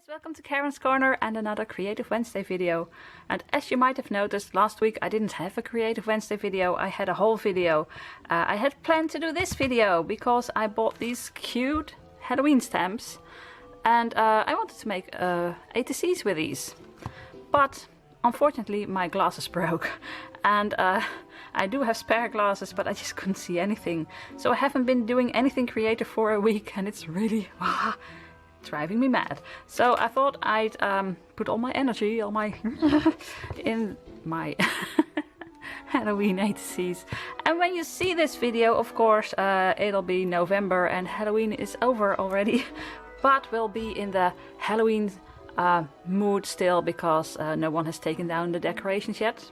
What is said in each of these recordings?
Welcome to Karen's Corner and another Creative Wednesday video. And as you might have noticed, last week I didn't have a Creative Wednesday video, I had a whole video. I had planned to do this video because I bought these cute Halloween stamps and I wanted to make ATCs with these. But unfortunately my glasses broke and I do have spare glasses, but I just couldn't see anything. So I haven't been doing anything creative for a week and it's really driving me mad. So I thought I'd put all my energy, all my in my Halloween ATCs. And when you see this video, of course, it'll be November and Halloween is over already. But we'll be in the Halloween mood still because no one has taken down the decorations yet.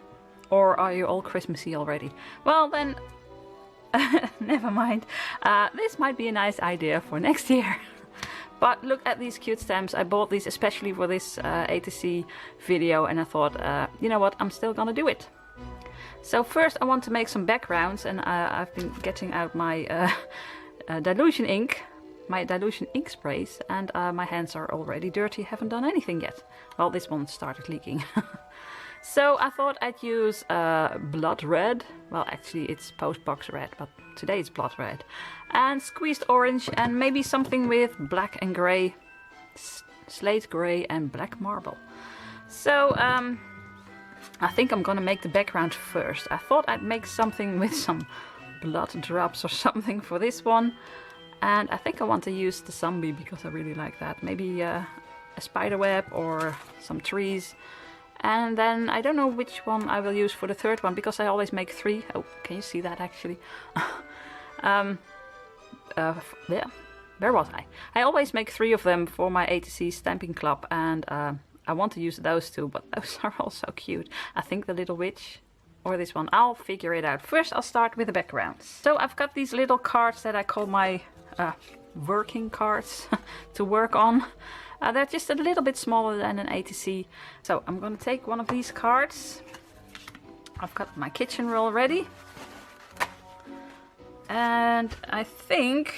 Or are you all Christmassy already? Well then, never mind. This might be a nice idea for next year. But look at these cute stamps. I bought these especially for this ATC video and I thought, you know what, I'm still gonna do it. So first I want to make some backgrounds and I've been getting out my Dylusion ink, my Dylusion ink sprays, and my hands are already dirty, haven't done anything yet. Well, this one started leaking. So I thought I'd use blood red. Well, actually it's postbox red, but today it's blood red. And squeezed orange and maybe something with black and grey, slate grey and black marble. So I think I'm gonna make the background first. I thought I'd make something with some blood drops or something for this one. And I think I want to use the zombie because I really like that. Maybe a spider web or some trees. And then I don't know which one I will use for the third one because I always make 3. Oh, can you see that actually? Yeah, where was I? I always make 3 of them for my ATC stamping club and I want to use those two, but those are also cute. I think the little witch or this one, I'll figure it out. First I'll start with the backgrounds. So I've got these little cards that I call my working cards to work on. They're just a little bit smaller than an ATC. So I'm going to take one of these cards. I've got my kitchen roll ready. And I think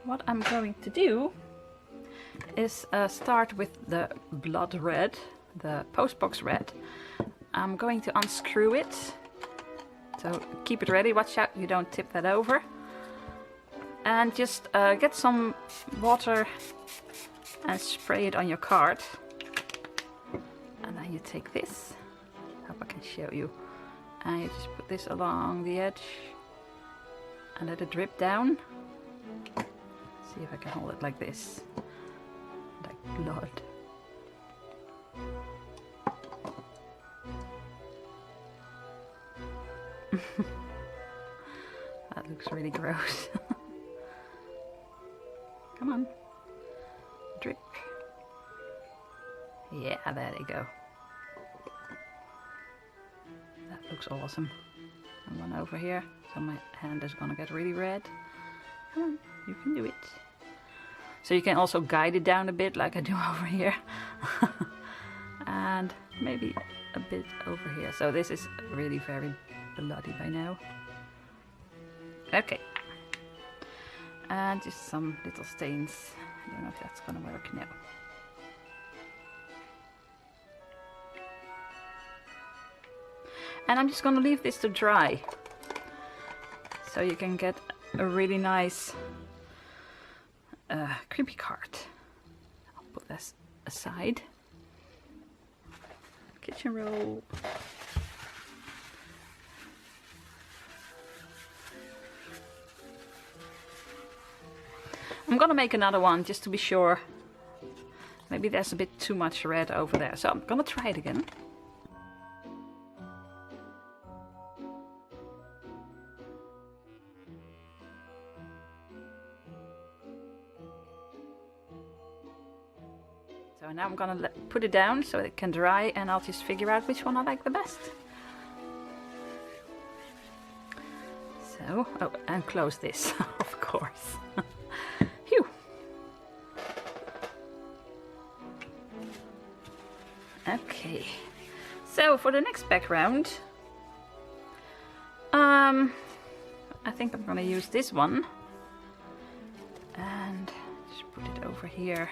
what I'm going to do is start with the blood red, the postbox red. I'm going to unscrew it. So keep it ready, watch out you don't tip that over. And just get some water and spray it on your card. And then you take this, hope I can show you, and you just put this along the edge and let it drip down. See if I can hold it like this, like blood. That looks really gross. Come on. Drip. Yeah, there they go. That looks awesome. And one over here, so my hand is gonna get really red. Come on, you can do it. So you can also guide it down a bit like I do over here. And maybe a bit over here. So this is really very bloody by now. Okay. And just some little stains. I don't know if that's gonna work now. And I'm just gonna leave this to dry. So you can get a really nice creepy card. I'll put this aside. Kitchen roll. I'm gonna make another one just to be sure. Maybe there's a bit too much red over there, so I'm gonna try it again. So now I'm gonna put it down so it can dry and I'll just figure out which one I like the best. So, oh, and close this, of course. Phew. Okay, so for the next background, I think I'm gonna use this one and just put it over here.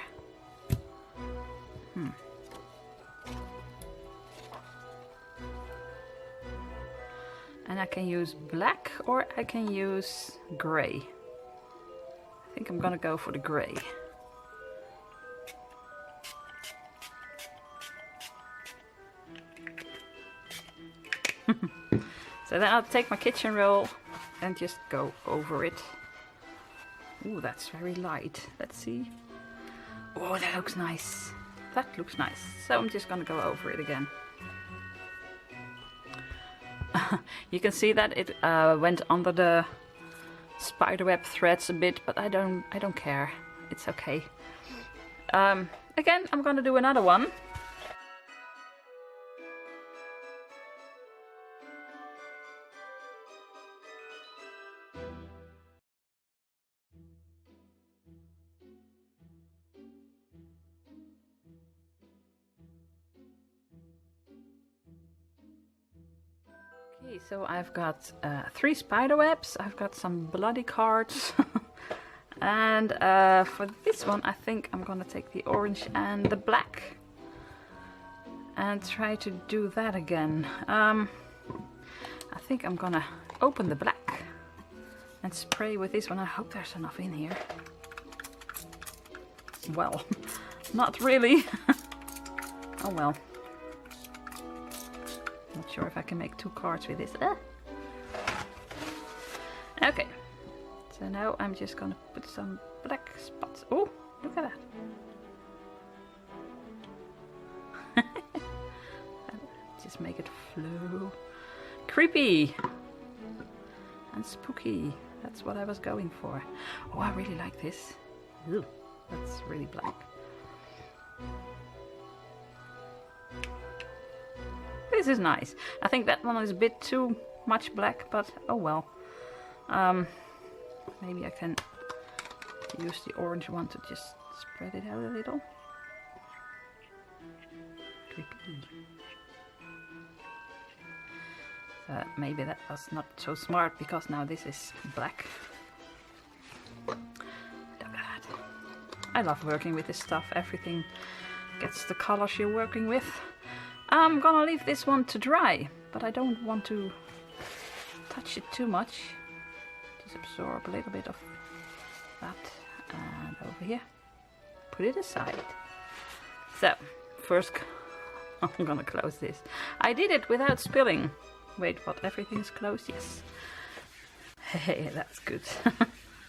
And I can use black or I can use grey. I think I'm gonna go for the grey. So then I'll take my kitchen roll and just go over it. Ooh, that's very light. Let's see. Oh, that looks nice. That looks nice. So I'm just gonna go over it again. You can see that it went under the spiderweb threads a bit, but I don't care. It's okay. Again, I'm gonna do another one. Okay, so I've got 3 spider webs, I've got some bloody cards, and for this one I think I'm gonna take the orange and the black and try to do that again. I think I'm gonna open the black and spray with this one. I hope there's enough in here. Well, not really. Oh well. Not sure if I can make 2 cards with this. Okay, so now I'm just gonna put some black spots. Oh, look at that. Just make it flow. Creepy and spooky. That's what I was going for. Oh, I really like this. Ooh, that's really black. This is nice. I think that one is a bit too much black, but oh well. Maybe I can use the orange one to just spread it out a little. Creepy. Maybe that was not so smart because now this is black. Look at that. I love working with this stuff. Everything gets the colors you're working with. I'm gonna leave this one to dry, but I don't want to touch it too much. Just absorb a little bit of that. And over here, put it aside. So, first I'm gonna close this. I did it without spilling. Wait, what? Everything's closed? Yes. Hey, that's good.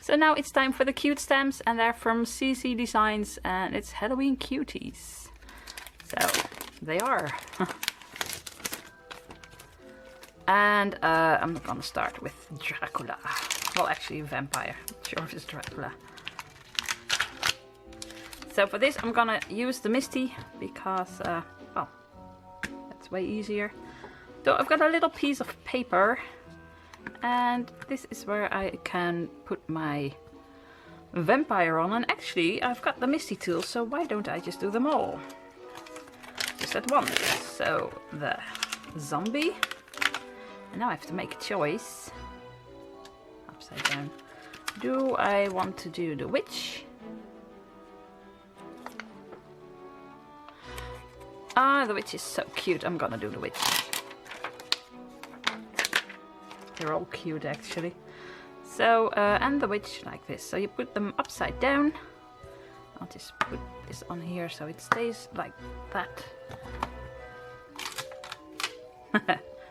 So now it's time for the cute stamps, and they're from CC Designs, and it's Halloween Cuties. So, they are. And I'm gonna start with Dracula. Well, actually, vampire. Not sure if it's Dracula. So for this, I'm gonna use the Misty because, well, that's way easier. So I've got a little piece of paper, and this is where I can put my vampire on. And actually, I've got the Misty tool, so why don't I just do them all? Just at once. So the zombie, and now I have to make a choice. Upside down. Do I want to do the witch? Ah, the witch is so cute. I'm gonna do the witch. They're all cute actually. So and the witch like this. So you put them upside down. I'll just put this on here so it stays like that.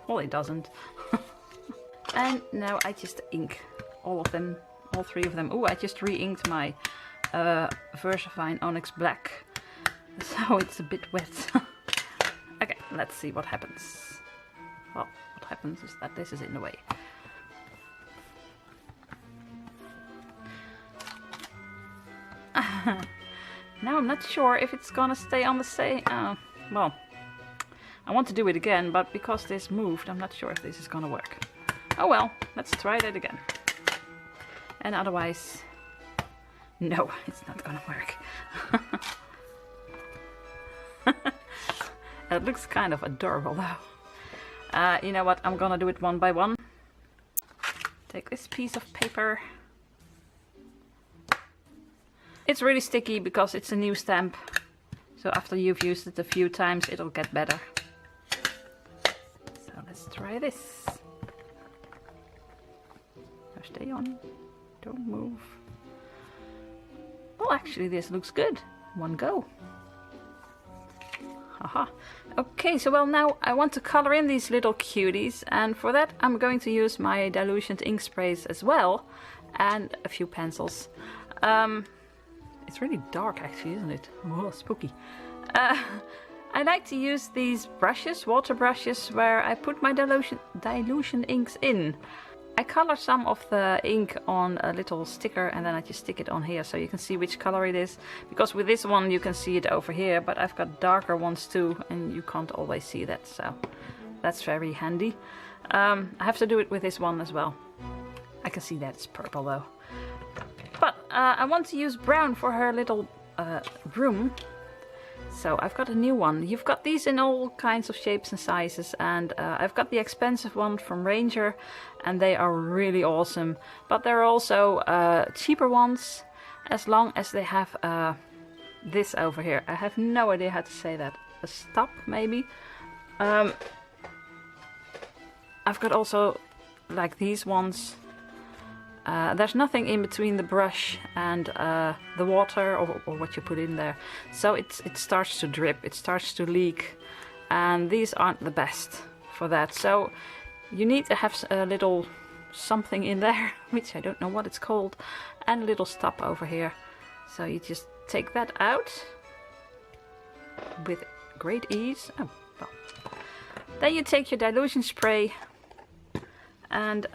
Well, it doesn't. And now I just ink all of them, all 3 of them. Oh, I just re-inked my Versafine Onyx Black, so it's a bit wet. Okay, let's see what happens. Well, what happens is that this is in the way. Now I'm not sure if it's gonna stay on the same... well, I want to do it again, but because this moved, I'm not sure if this is gonna work. Oh well, let's try that again. And otherwise... No, it's not gonna work. It looks kind of adorable though. You know what, I'm gonna do it one by one. Take this piece of paper. It's really sticky because it's a new stamp. So after you've used it a few times, it'll get better. So let's try this. Stay on. Don't move. Well, actually this looks good. One go. Haha. Okay, so well, now I want to color in these little cuties, and for that I'm going to use my Dylusions ink sprays as well, and a few pencils. It's really dark actually, isn't it? Oh, spooky. I like to use these brushes, water brushes, where I put my dilution inks in. I color some of the ink on a little sticker and then I just stick it on here so you can see which color it is. Because with this one you can see it over here, but I've got darker ones too and you can't always see that, so that's very handy. I have to do it with this one as well. I can see that it's purple though. But I want to use brown for her little room. So I've got a new one. You've got these in all kinds of shapes and sizes, and I've got the expensive one from Ranger, and they are really awesome. But there are also cheaper ones, as long as they have this over here. I have no idea how to say that. A stop, maybe? I've got also like these ones. There's nothing in between the brush and the water or what you put in there. So it starts to drip, it starts to leak, and these aren't the best for that. So you need to have a little something in there, which I don't know what it's called, and a little stop over here. So you just take that out with great ease. Oh, well. Then you take your dilution spray and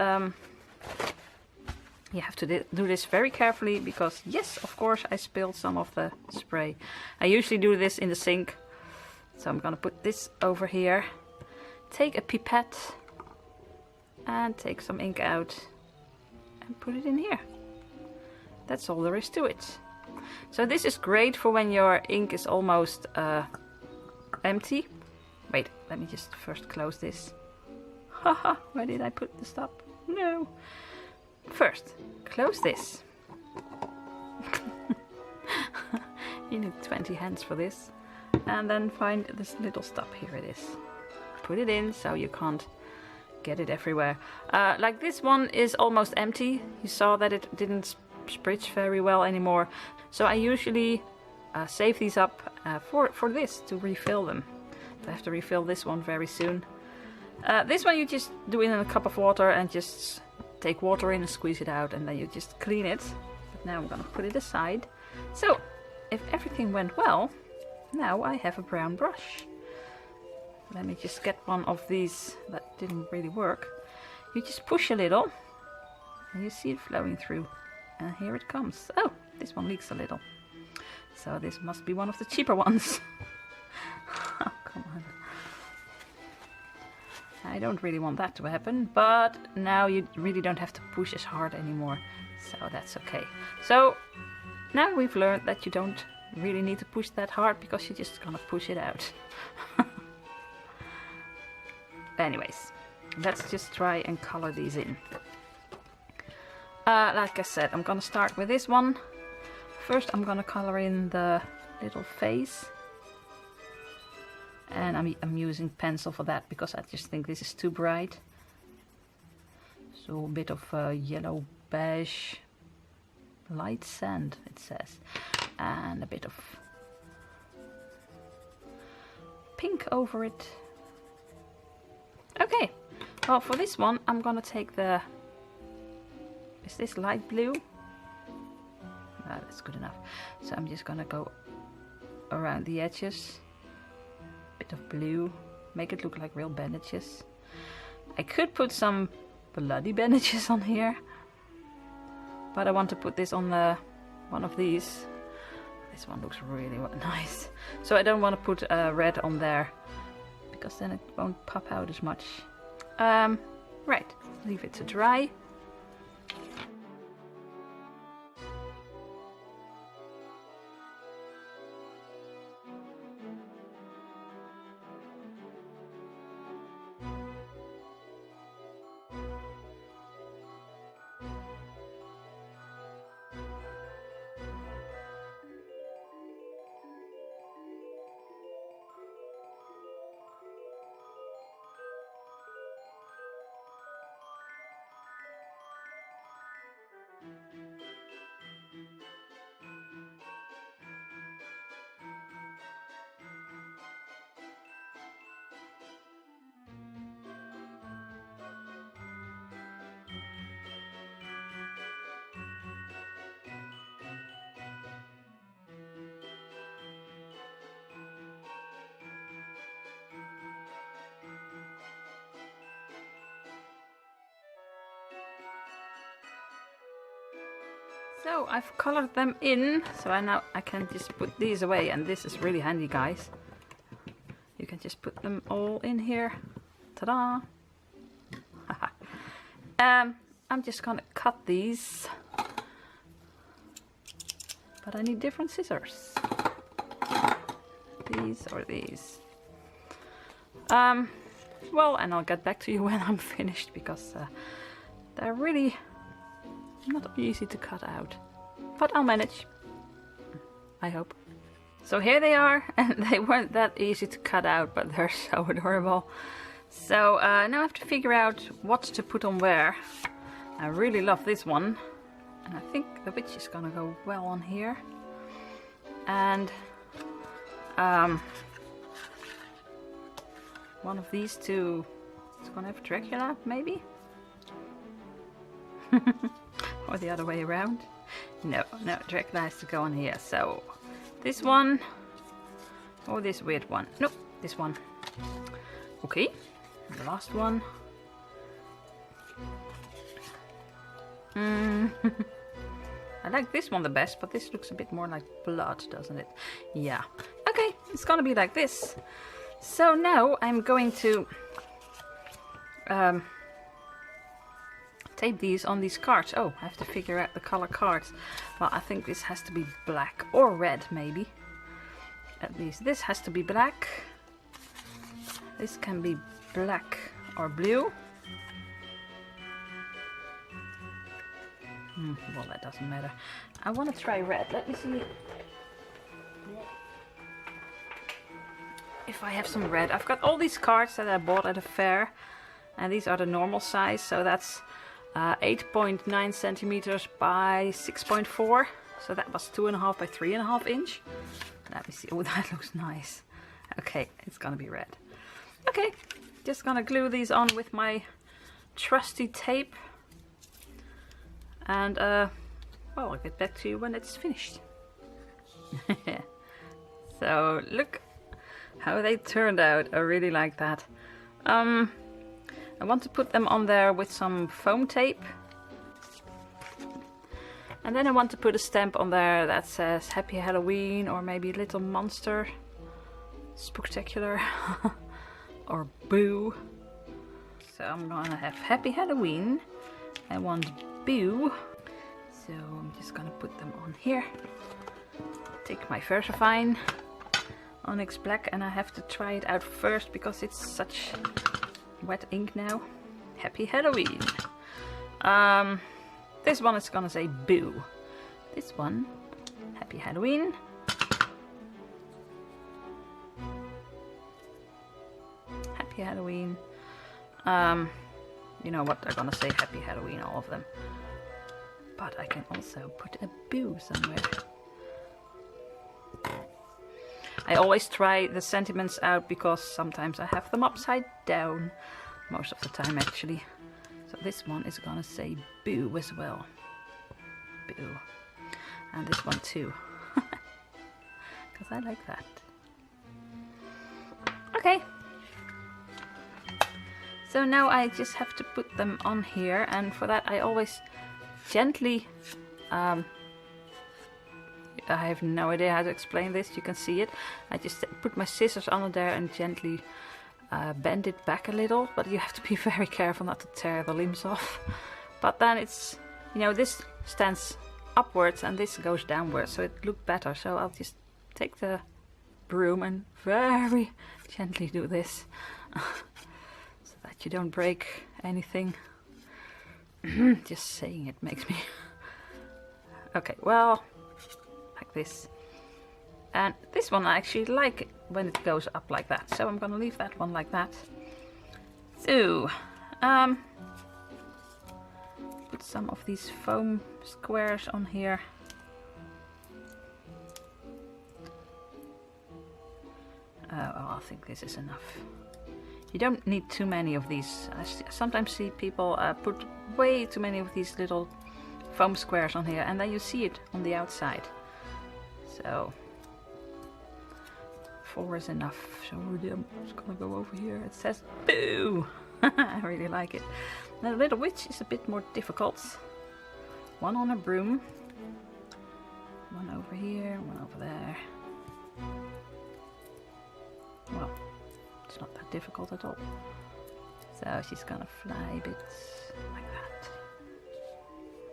you have to do this very carefully because, yes, of course, I spilled some of the spray. I usually do this in the sink. So I'm gonna put this over here. Take a pipette and take some ink out and put it in here. That's all there is to it. So this is great for when your ink is almost empty. Wait, let me just first close this. Haha, where did I put the stop? No. First, close this. You need 20 hands for this. And then find this little stop. Here it is. Put it in so you can't get it everywhere. Like this one is almost empty. You saw that it didn't spritz very well anymore. So I usually save these up for this, to refill them. I have to refill this one very soon. This one you just do in a cup of water and just take water in and squeeze it out, and then you just clean it. But now I'm gonna put it aside. So if everything went well, now I have a brown brush. Let me just get one of these that didn't really work. You just push a little and you see it flowing through, and here it comes. Oh, this one leaks a little, so this must be one of the cheaper ones. Oh, come on. I don't really want that to happen, but now you really don't have to push as hard anymore, so that's okay. So now we've learned that you don't really need to push that hard because you're just gonna push it out. Anyways, let's just try and color these in. Like I said, I'm gonna start with this one. First I'm gonna color in the little face. And I'm using pencil for that because I just think this is too bright. So a bit of yellow beige, light sand it says, and a bit of pink over it. Okay, well for this one I'm gonna take the, is this light blue? No, that's good enough. So I'm just gonna go around the edges. Bit of blue, make it look like real bandages. I could put some bloody bandages on here, but I want to put this on the one of these. This one looks really nice, so I don't want to put red on there because then it won't pop out as much. Right, leave it to dry. So I've colored them in, so I can just put these away, and this is really handy, guys. You can just put them all in here. Ta-da! I'm just gonna cut these, but I need different scissors. These or these. Well, and I'll get back to you when I'm finished, because they're really not easy to cut out, but I'll manage, I hope. So here they are, and they weren't that easy to cut out, but they're so adorable. So now I have to figure out what to put on where. I really love this one, and I think the witch is gonna go well on here. And one of these two is gonna have Dracula, maybe? Or the other way around. No, Dracula has to go on here. So this one or this weird one. Nope, this one. Okay, and the last one. I like this one the best, but this looks a bit more like blood, doesn't it? Yeah. Okay, it's gonna be like this. So now I'm going to tape these on these cards. Oh, I have to figure out the color cards. Well, I think this has to be black or red, maybe. At least this has to be black. This can be black or blue. Well, that doesn't matter. I want to try red. Let me see if I have some red. I've got all these cards that I bought at a fair, and these are the normal size, so that's 8.9 centimeters by 6.4, so that was 2.5 by 3.5 inch. Let me see. Oh, that looks nice. Okay, it's gonna be red. Okay, just gonna glue these on with my trusty tape, and well, I'll get back to you when it's finished. So look how they turned out. I really like that. I want to put them on there with some foam tape, and then I want to put a stamp on there that says Happy Halloween, or maybe Little Monster Spectacular or Boo. So I'm gonna have Happy Halloween. I want Boo, so I'm just gonna put them on here. Take my Versafine Onyx Black, and I have to try it out first because it's such wet ink now. Happy Halloween. This one is gonna say Boo. This one, Happy Halloween. Happy Halloween. You know what, they're gonna say Happy Halloween, all of them. But I can also put a Boo somewhere. I always try the sentiments out because sometimes I have them upside down. Most of the time, actually. So this one is gonna say Boo as well. Boo. And this one too. Because I like that. Okay. So now I just have to put them on here, and for that I always gently I have no idea how to explain this. You can see it. I just put my scissors under there and gently bend it back a little, but you have to be very careful not to tear the limbs off. But then it's, you know, this stands upwards and this goes downwards, so it looked better. So I'll just take the broom and very gently do this so that you don't break anything. Just saying it makes me okay, well, like this. And this one I actually like it when it goes up like that, so I'm gonna leave that one like that. So put some of these foam squares on here. Well, I think this is enough. You don't need too many of these. I sometimes see people put way too many of these little foam squares on here, and then you see it on the outside. So 4 is enough. So I'm just gonna go over here. It says Boo! I really like it. Now the little witch is a bit more difficult. One on a broom. One over here, one over there. Well, it's not that difficult at all. So she's gonna fly a bit like that.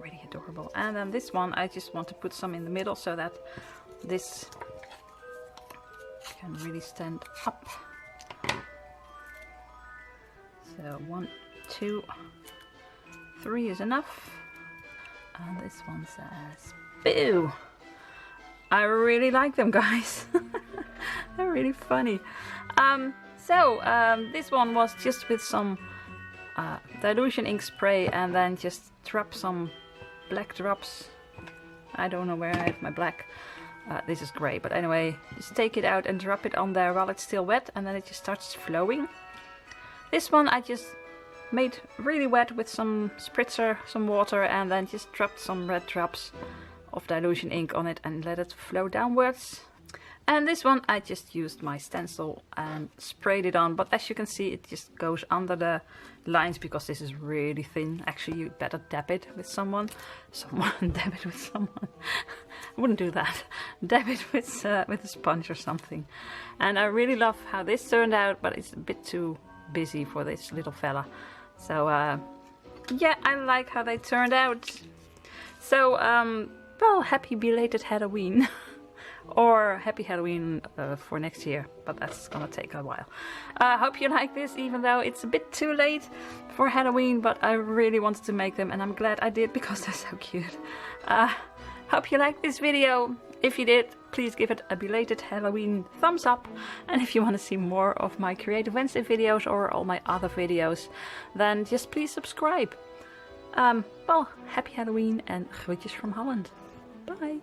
Really adorable. And then this one, I just want to put some in the middle so that this can really stand up. So 1, 2, 3 is enough. And this one says, boo! I really like them, guys. They're really funny. This one was just with some dilution ink spray and then just drop some black drops. I don't know where I have my black. This is grey, but anyway, just take it out and drop it on there while it's still wet, and then it just starts flowing. This one I just made really wet with some spritzer, some water, and then just dropped some red drops of dilution ink on it and let it flow downwards. And this one I just used my stencil and sprayed it on, but as you can see it just goes under the lines because this is really thin. Actually, you better dab it with someone. Dab it with someone. I wouldn't do that. Dab it with a sponge or something. And I really love how this turned out, but it's a bit too busy for this little fella. So yeah, I like how they turned out. So well, happy belated Halloween. Or happy Halloween for next year, but that's gonna take a while. Hope you like this, even though it's a bit too late for Halloween, but I really wanted to make them and I'm glad I did because they're so cute. Hope you liked this video. If you did, please give it a belated Halloween thumbs up. And if you want to see more of my Creative Wednesday videos or all my other videos, then just please subscribe. Well, happy Halloween and groetjes from Holland. Bye!